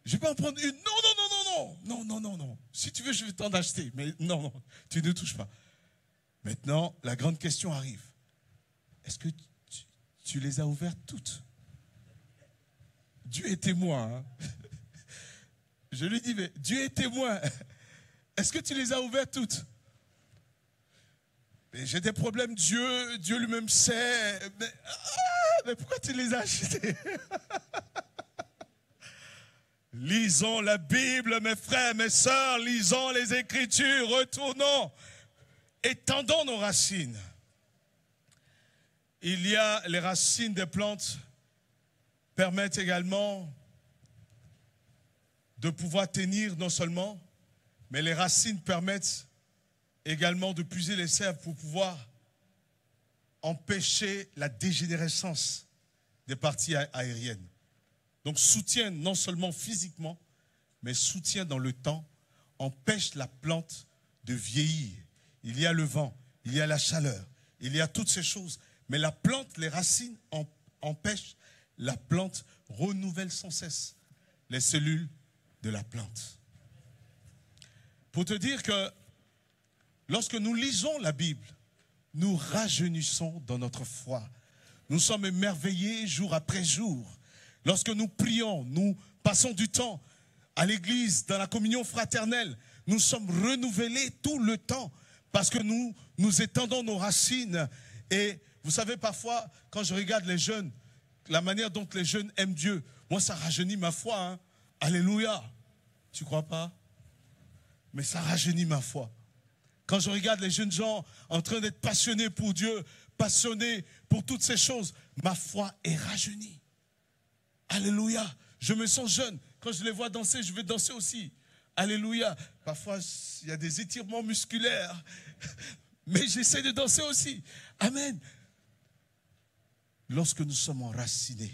Je vais pas en prendre une. Non. Si tu veux, je vais t'en acheter. Mais non, tu ne touches pas. Maintenant, la grande question arrive. Est-ce que tu les as ouvertes toutes? Dieu est témoin. Hein? Je lui dis, mais Dieu est témoin. Est-ce que tu les as ouvertes toutes? Mais j'ai des problèmes, Dieu lui-même sait. Mais pourquoi tu les as achetés? Lisons la Bible, mes frères, mes sœurs, lisons les Écritures, retournons, étendons nos racines. Il y a les racines des plantes permettent également de pouvoir tenir non seulement, mais les racines permettent également de puiser les sèves pour pouvoir empêcher la dégénérescence des parties aériennes. Donc soutiennent non seulement physiquement, mais soutient dans le temps, empêche la plante de vieillir. Il y a le vent, il y a la chaleur, il y a toutes ces choses. Mais la plante, les racines empêchent la plante, renouvelle sans cesse les cellules de la plante. Pour te dire que lorsque nous lisons la Bible, nous rajeunissons dans notre foi. Nous sommes émerveillés jour après jour. Lorsque nous prions, nous passons du temps à l'église, dans la communion fraternelle, nous sommes renouvelés tout le temps parce que nous étendons nos racines. Et vous savez, parfois, quand je regarde les jeunes, la manière dont les jeunes aiment Dieu, moi, ça rajeunit ma foi. Hein. Alléluia. Tu crois pas? Mais ça rajeunit ma foi. Quand je regarde les jeunes gens en train d'être passionnés pour Dieu, passionnés pour toutes ces choses, ma foi est rajeunie. Alléluia. Je me sens jeune. Quand je les vois danser, je vais danser aussi. Alléluia. Parfois, il y a des étirements musculaires. Mais j'essaie de danser aussi. Amen. Lorsque nous sommes enracinés,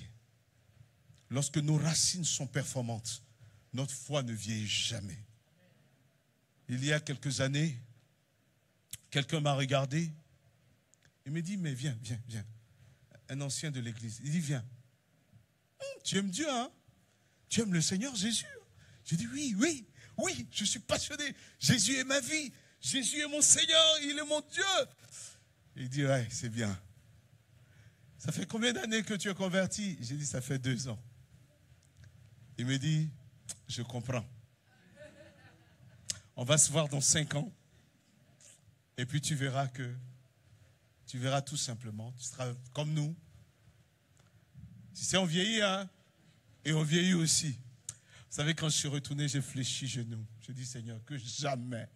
lorsque nos racines sont performantes, notre foi ne vieillit jamais. Il y a quelques années, quelqu'un m'a regardé. Il me dit, mais viens. Un ancien de l'église. Il dit, viens. Tu aimes Dieu, hein? Tu aimes le Seigneur Jésus? J'ai dit, oui, je suis passionné. Jésus est ma vie. Jésus est mon Seigneur, il est mon Dieu. Il dit, ouais, c'est bien. Ça fait combien d'années que tu es converti? J'ai dit, ça fait 2 ans. Il me dit, je comprends. On va se voir dans 5 ans. Et puis tu verras tout simplement, tu seras comme nous. Tu sais, on vieillit, hein? Et on vieillit aussi. Vous savez, quand je suis retourné, j'ai fléchi genoux. Je dis, Seigneur, que jamais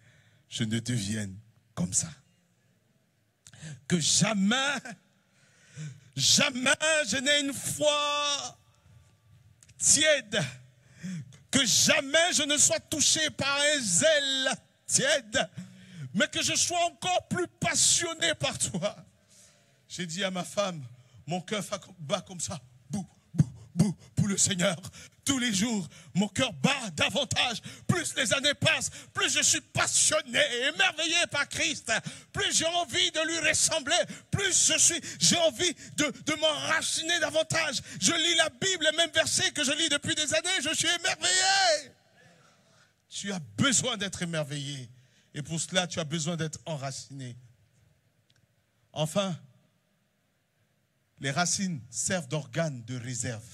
je ne devienne comme ça. Que jamais je n'ai une foi tiède. Que jamais je ne sois touché par un zèle tiède. Mais que je sois encore plus passionné par toi. J'ai dit à ma femme, mon cœur bat comme ça. Pour le Seigneur. Tous les jours, mon cœur bat davantage. Plus les années passent, plus je suis passionné, émerveillé par Christ. Plus j'ai envie de lui ressembler. Plus j'ai envie de m'enraciner davantage. Je lis la Bible, les mêmes versets que je lis depuis des années. Je suis émerveillé. Tu as besoin d'être émerveillé. Et pour cela, tu as besoin d'être enraciné. Enfin, les racines servent d'organes de réserve.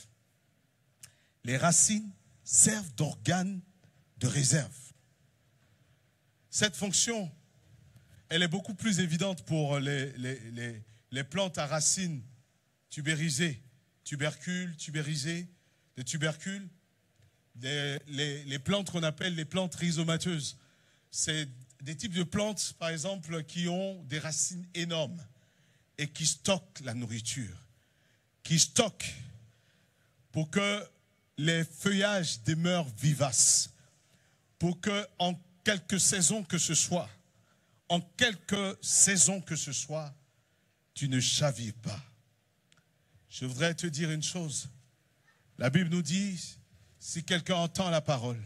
Les racines servent d'organes de réserve. Cette fonction, elle est beaucoup plus évidente pour les plantes à racines tubérisées, tubérisées, des tubercules, les plantes qu'on appelle les plantes rhizomateuses. C'est des types de plantes, par exemple, qui ont des racines énormes et qui stockent la nourriture, qui stockent pour que les feuillages demeurent vivaces, pour que en quelques saisons que ce soit, tu ne chavires pas. Je voudrais te dire une chose. La Bible nous dit, si quelqu'un entend la parole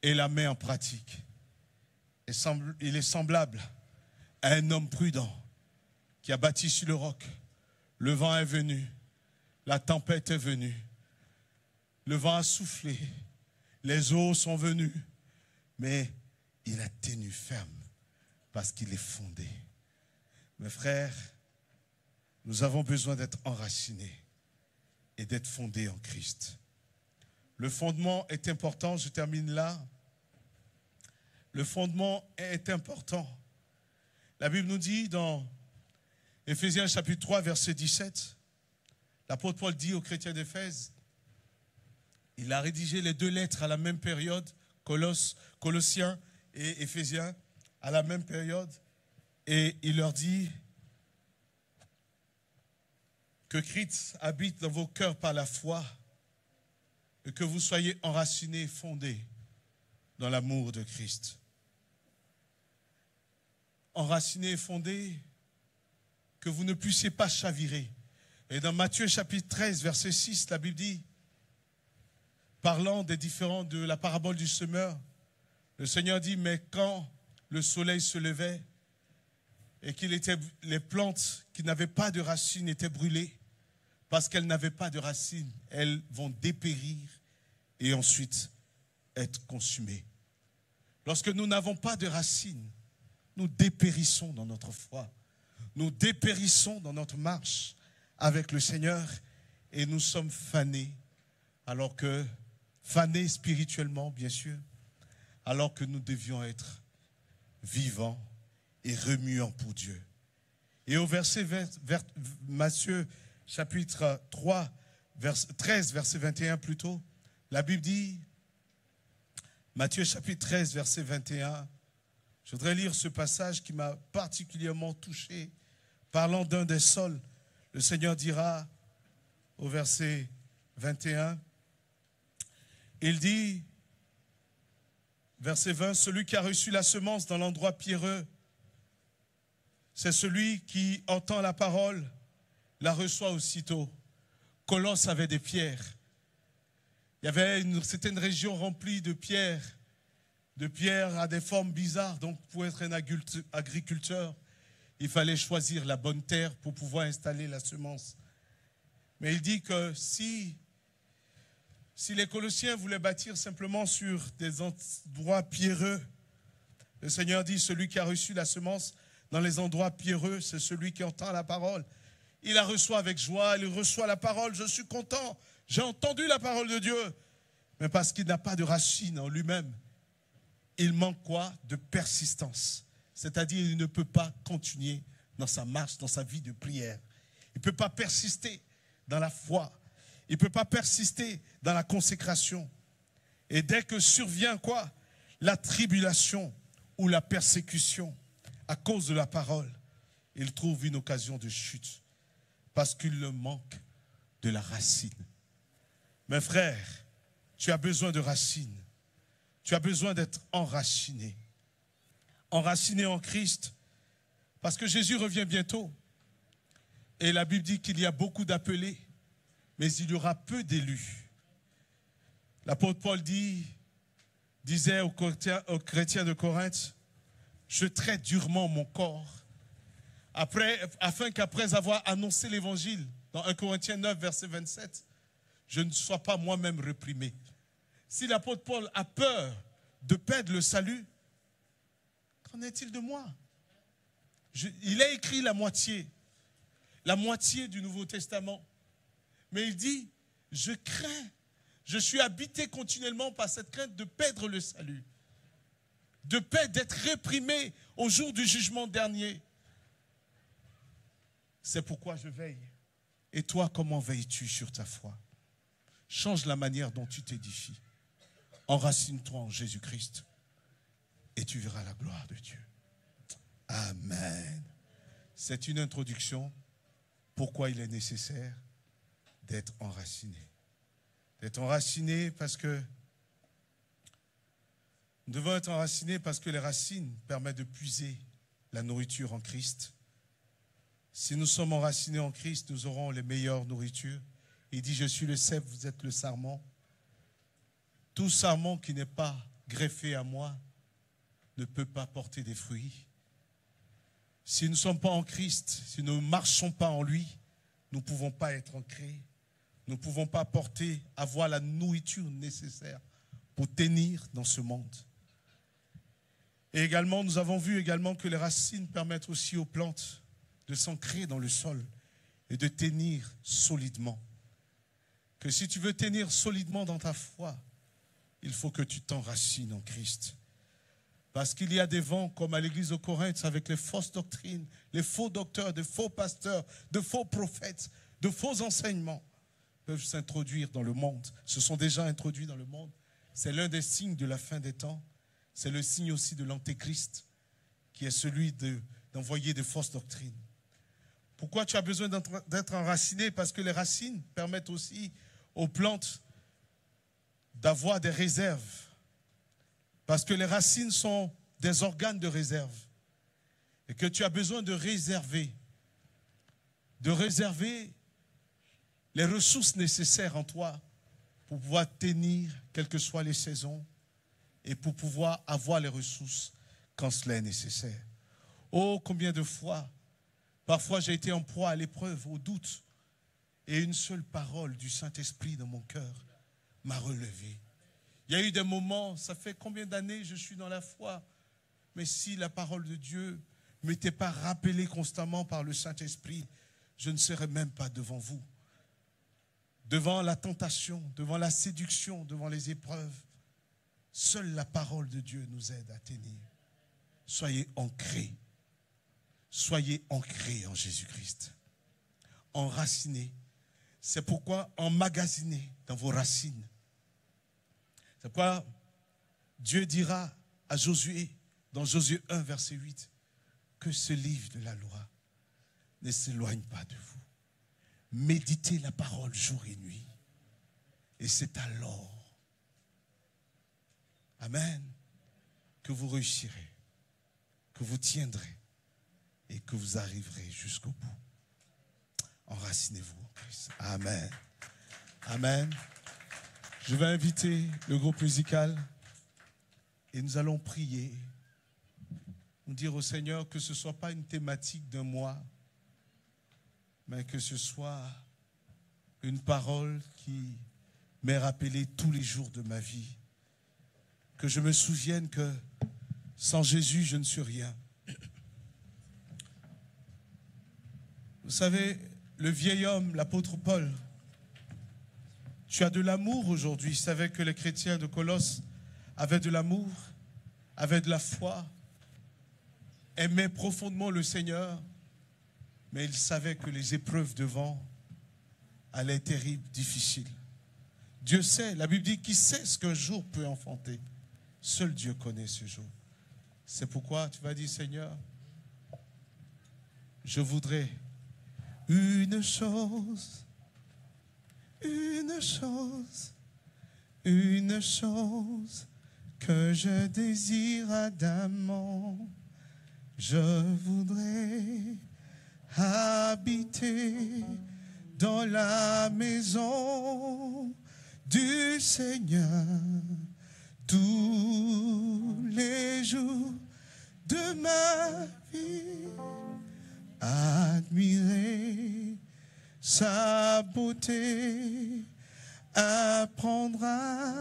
et la met en pratique, il est semblable à un homme prudent qui a bâti sur le roc. Le vent est venu, la tempête est venue, le vent a soufflé, les eaux sont venues, mais il a tenu ferme parce qu'il est fondé. Mes frères, nous avons besoin d'être enracinés et d'être fondés en Christ. Le fondement est important, je termine là. Le fondement est important. La Bible nous dit dans Éphésiens chapitre 3, verset 17, l'apôtre Paul dit aux chrétiens d'Éphèse, il a rédigé les 2 lettres à la même période, Colossiens et Éphésiens, à la même période, et il leur dit que Christ habite dans vos cœurs par la foi et que vous soyez enracinés et fondés dans l'amour de Christ. Enracinés et fondés, que vous ne puissiez pas chavirer. Et dans Matthieu chapitre 13, verset 6, la Bible dit, parlant de la parabole du semeur, le Seigneur dit, mais quand le soleil se levait et les plantes qui n'avaient pas de racines étaient brûlées, parce qu'elles n'avaient pas de racines, elles vont dépérir et ensuite être consumées. Lorsque nous n'avons pas de racines, nous dépérissons dans notre foi. Nous dépérissons dans notre marche avec le Seigneur et nous sommes fanés, fanés spirituellement, bien sûr, alors que nous devions être vivants et remuants pour Dieu. Et au verset Matthieu chapitre 3, 13, verset 21 plutôt, la Bible dit, Matthieu chapitre 13, verset 21, je voudrais lire ce passage qui m'a particulièrement touché. Parlant d'un des sols, le Seigneur dira au verset 21, il dit, verset 20, celui qui a reçu la semence dans l'endroit pierreux, c'est celui qui entend la parole, la reçoit aussitôt. Colosse avait des pierres. C'était une région remplie de pierres à des formes bizarres. Donc, pour être un agriculteur, il fallait choisir la bonne terre pour pouvoir installer la semence. Mais il dit que si les Colossiens voulaient bâtir simplement sur des endroits pierreux, le Seigneur dit, celui qui a reçu la semence dans les endroits pierreux, c'est celui qui entend la parole. Il la reçoit avec joie, il reçoit la parole, je suis content, j'ai entendu la parole de Dieu. Mais parce qu'il n'a pas de racine en lui-même, il manque quoi? De persistance. C'est-à-dire, il ne peut pas continuer dans sa marche, dans sa vie de prière. Il ne peut pas persister dans la foi. Il ne peut pas persister dans la consécration. Et dès que survient quoi? La tribulation ou la persécution à cause de la parole, il trouve une occasion de chute parce qu'il le manque de la racine. Mes frères, tu as besoin de racines. Tu as besoin d'être enraciné. Enraciné en Christ. Parce que Jésus revient bientôt. Et la Bible dit qu'il y a beaucoup d'appelés, mais il y aura peu d'élus. L'apôtre Paul disait aux chrétiens de Corinthe, je traite durement mon corps, afin qu'après avoir annoncé l'évangile, dans 1 Corinthiens 9, verset 27, je ne sois pas moi-même réprimé. Si l'apôtre Paul a peur de perdre le salut, qu'en est-il de moi? Il a écrit la moitié du Nouveau Testament. Mais il dit, je crains, je suis habité continuellement par cette crainte de perdre le salut, de peur d'être réprimé au jour du jugement dernier. C'est pourquoi je veille. Et toi, comment veilles-tu sur ta foi? Change la manière dont tu t'édifies. Enracine-toi en Jésus-Christ et tu verras la gloire de Dieu. Amen. C'est une introduction. Pourquoi il est nécessaire d'être enraciné. D'être enraciné parce que nous devons être enracinés parce que les racines permettent de puiser la nourriture en Christ. Si nous sommes enracinés en Christ, nous aurons les meilleures nourritures. Il dit, je suis le cep, vous êtes le sarment. Tout sarment qui n'est pas greffé à moi ne peut pas porter des fruits. Si nous ne sommes pas en Christ, si nous ne marchons pas en lui, nous ne pouvons pas être ancrés. Nous ne pouvons pas avoir la nourriture nécessaire pour tenir dans ce monde. Et également, nous avons vu également que les racines permettent aussi aux plantes de s'ancrer dans le sol et de tenir solidement. Que si tu veux tenir solidement dans ta foi, il faut que tu t'enracines en Christ. Parce qu'il y a des vents, comme à l'église de Corinthe, avec les fausses doctrines, les faux docteurs, de faux pasteurs, de faux prophètes, de faux enseignements peuvent s'introduire dans le monde. Se sont déjà introduits dans le monde. C'est l'un des signes de la fin des temps. C'est le signe aussi de l'antéchrist, qui est celui d'envoyer des fausses doctrines. Pourquoi tu as besoin d'être enraciné? Parce que les racines permettent aussi aux plantes d'avoir des réserves. Parce que les racines sont des organes de réserve. Et que tu as besoin de réserver les ressources nécessaires en toi pour pouvoir tenir, quelles que soient les saisons, et pour pouvoir avoir les ressources quand cela est nécessaire. Oh, combien de fois, parfois j'ai été en proie à l'épreuve, au doute, et une seule parole du Saint-Esprit dans mon cœur m'a relevé. Il y a eu des moments, ça fait combien d'années je suis dans la foi, mais si la parole de Dieu ne m'était pas rappelée constamment par le Saint-Esprit, je ne serais même pas devant vous. Devant la tentation, devant la séduction, devant les épreuves. Seule la parole de Dieu nous aide à tenir. Soyez ancrés. Soyez ancrés en Jésus-Christ. Enracinés. C'est pourquoi emmagasinez dans vos racines. C'est pourquoi Dieu dira à Josué, dans Josué 1, verset 8, que ce livre de la loi ne s'éloigne pas de vous. Méditez la parole jour et nuit. Et c'est alors, amen, que vous réussirez, que vous tiendrez et que vous arriverez jusqu'au bout. Enracinez-vous en Christ. Amen. Amen. Je vais inviter le groupe musical et nous allons prier. Nous dire au Seigneur que ce ne soit pas une thématique d'un mois, mais que ce soit une parole qui m'est rappelée tous les jours de ma vie. Que je me souvienne que sans Jésus, je ne suis rien. Vous savez, le vieil homme, l'apôtre Paul, tu as de l'amour aujourd'hui. Il savait que les chrétiens de Colosse avaient de l'amour, avaient de la foi, aimaient profondément le Seigneur, mais il savait que les épreuves devant allaient être terribles, difficiles. Dieu sait, la Bible dit, qui sait ce qu'un jour peut enfanter? Seul Dieu connaît ce jour. C'est pourquoi tu vas dire, Seigneur, je voudrais une chose, que je désire ardemment. Je voudrais habiter dans la maison du Seigneur tous les jours de ma vie, admirer sa beauté, apprendre à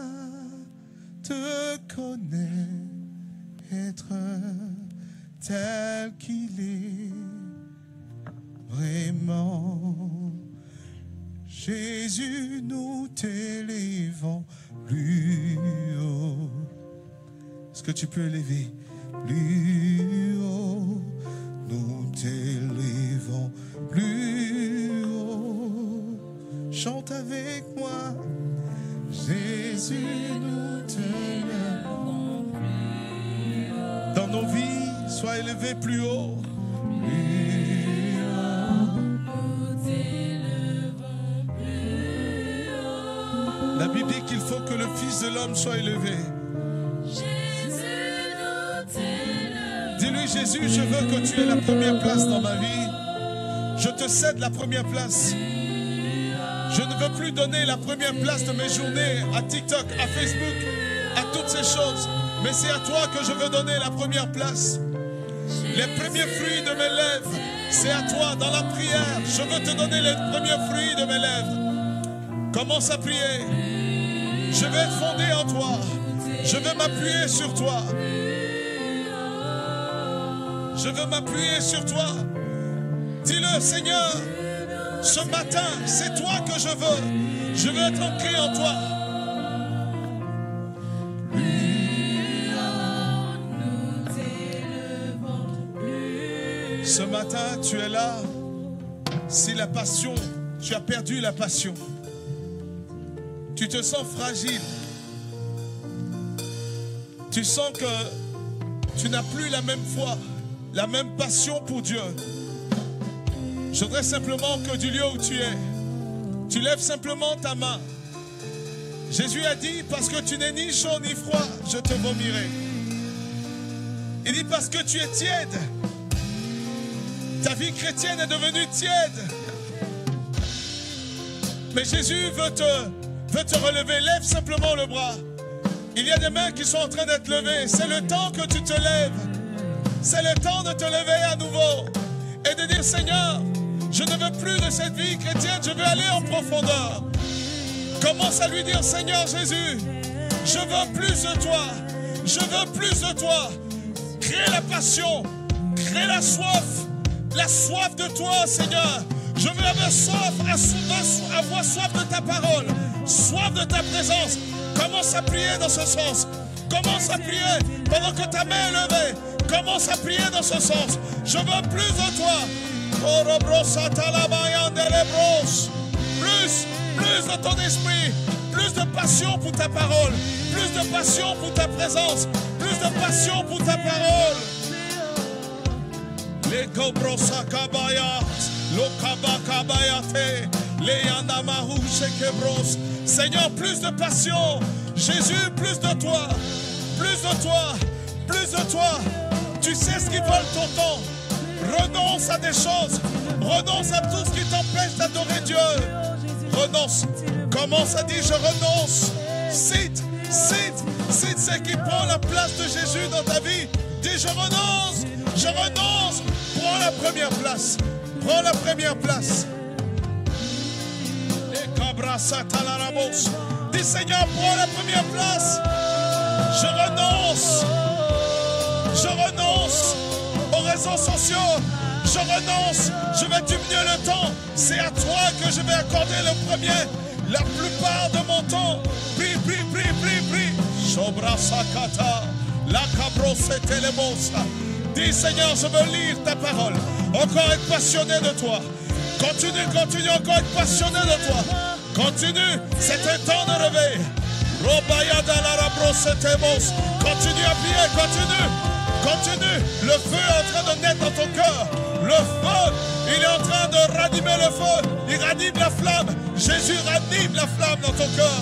te connaître tel qu'il est vraiment. Jésus, nous t'élevons plus haut. Est-ce que tu peux élever plus haut? Nous t'élevons plus haut. Chante avec moi. Jésus, nous t'élevons plus haut. Dans nos vies, sois élevé plus haut. Plus haut. Nous t'élevons plus haut. La Bible dit qu'il faut que le Fils de l'homme soit élevé. Jésus, nous t'élevons. Dis-lui, Jésus, je veux que tu aies la première place dans ma vie. Je te cède la première place. Je ne veux plus donner la première place de mes journées à TikTok, à Facebook, à toutes ces choses. Mais c'est à toi que je veux donner la première place. Les premiers fruits de mes lèvres, c'est à toi dans la prière. Je veux te donner les premiers fruits de mes lèvres. Commence à prier. Je vais être fondé en toi. Je veux m'appuyer sur toi. Je veux m'appuyer sur toi. Dis-le, Seigneur. Ce matin, c'est toi que je veux. Je veux être ancré en toi. Ce matin, tu es là. Si la passion, tu as perdu la passion. Tu te sens fragile. Tu sens que tu n'as plus la même foi, la même passion pour Dieu. Je voudrais simplement que du lieu où tu es, tu lèves simplement ta main. Jésus a dit, parce que tu n'es ni chaud ni froid, je te vomirai. Il dit, parce que tu es tiède. Ta vie chrétienne est devenue tiède. Mais Jésus veut te relever. Lève simplement le bras. Il y a des mains qui sont en train d'être levées. C'est le temps que tu te lèves. C'est le temps de te lever à nouveau. Et de dire, Seigneur, je ne veux plus de cette vie chrétienne, je veux aller en profondeur. Commence à lui dire, Seigneur Jésus, je veux plus de toi. Je veux plus de toi. Crée la passion, crée la soif de toi, Seigneur. Je veux avoir soif de ta parole, soif de ta présence. Commence à prier dans ce sens. Commence à prier pendant que ta main est levée. Commence à prier dans ce sens. Je veux plus de toi. Plus de ton esprit. Plus de passion pour ta parole. Plus de passion pour ta présence. Plus de passion pour ta parole. Les Kobrosa Kabayat, Lokaba Kabayate, les Yandamahu Shekebros. Seigneur, plus de passion. Jésus, plus de toi. Plus de toi. Plus de toi. Tu sais ce qui vole ton temps. Renonce à des choses. Renonce à tout ce qui t'empêche d'adorer Dieu. Renonce. Commence à dire je renonce. Cite ce qui prend la place de Jésus dans ta vie. Dis je renonce. Je renonce. Prends la première place. Prends la première place. Dis Seigneur, prends la première place. Je renonce. Je renonce aux réseaux sociaux. Je renonce. Je vais diminuer le temps. C'est à toi que je vais accorder le premier. La plupart de mon temps. Prie, prie, prie, prie, prie. Sobra sakata. La cabrose telebosa. Dis Seigneur, je veux lire ta parole. Encore être passionné de toi. Continue, continue, encore être passionné de toi. Continue, c'est un temps de réveil. Continue à prier, continue. Continue. Le feu est en train de naître dans ton cœur. Le feu, il est en train de ranimer le feu. Il ranime la flamme. Jésus ranime la flamme dans ton cœur.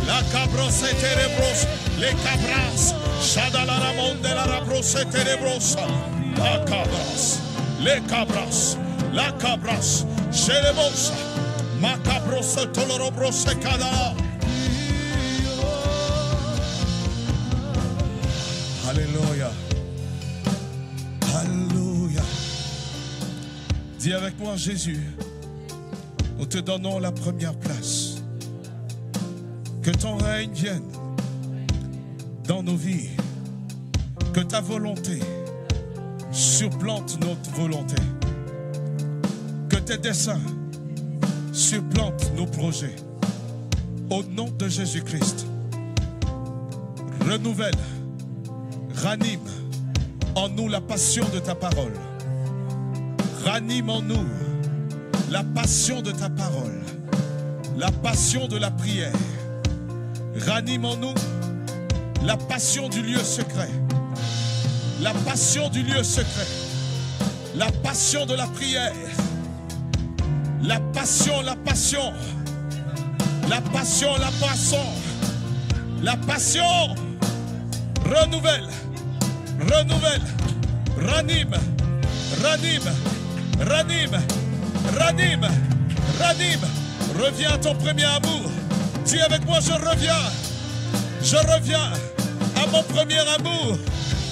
La cabros et ténébros. Les cabras. Shadala monde de la rabros et ténébros. La cabras. Les cabras. La cabras. Chez les bos. Ma cabros et tolorobros et cada. Alléluia. Alléluia. Dis avec moi, Jésus, nous te donnons la première place. Que ton règne vienne dans nos vies. Que ta volonté surplante notre volonté. Que tes desseins supplantent nos projets. Au nom de Jésus-Christ, renouvelle, ranime en nous la passion de ta parole. Ranime en nous la passion de ta parole. La passion de la prière. Ranime en nous la passion du lieu secret. La passion du lieu secret. La passion de la prière. La passion, la passion. La passion, la passion. La passion. Renouvelle. Renouvelle. Ranime. Ranime. Ranime. Ranime. Ranime. Reviens à ton premier amour. Dis avec moi, je reviens. Je reviens à mon premier amour.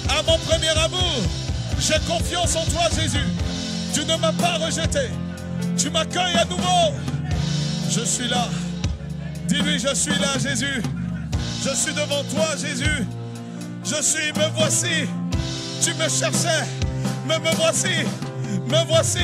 À mon premier amour. J'ai confiance en toi, Jésus. Tu ne m'as pas rejeté. Tu m'accueilles à nouveau. Je suis là. Dis-lui, je suis là, Jésus. Je suis devant toi, Jésus. Je suis, me voici. Tu me cherchais. Mais me voici. Me voici.